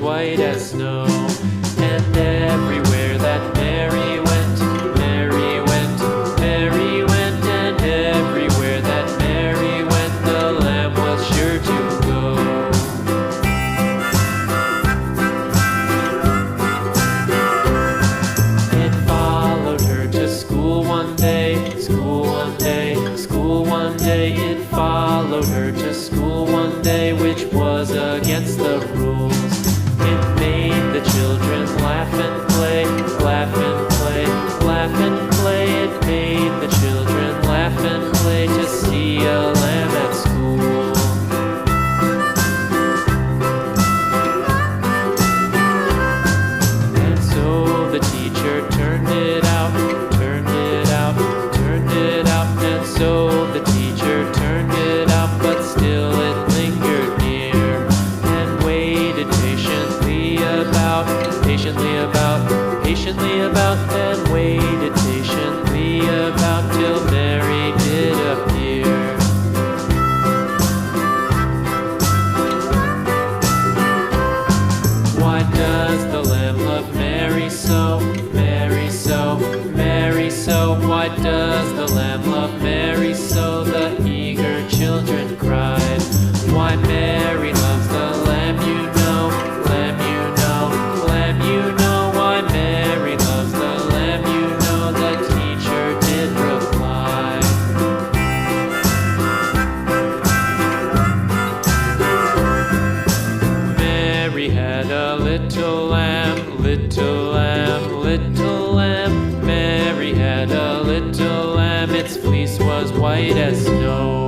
white as snow. And everywhere that Mary went, Mary went, Mary went, and everywhere that Mary went, the lamb was sure to go. It followed her to school one day, school one day, school one day. It followed her to school one day, which was against the rules. It made the children laugh and play, laugh and play, laugh and play. It made the children laugh and play to see a lamb at school. And so the teacher turned it out, turned it out, turned it out. And so the teacher turned it out, but still it lingered near and waited patiently about, and waited patiently about till Mary did appear. Why does the lamb love Mary so, Mary so, Mary so? Why does the lamb love Mary so? The eager children cried. Why Mary loves the lamb, you know, lamb, you know, lamb, you know. Why Mary loves the lamb, you know, the teacher did reply. Mary had a little lamb, little lamb, little lamb. Mary had a little lamb, its fleece was white as snow.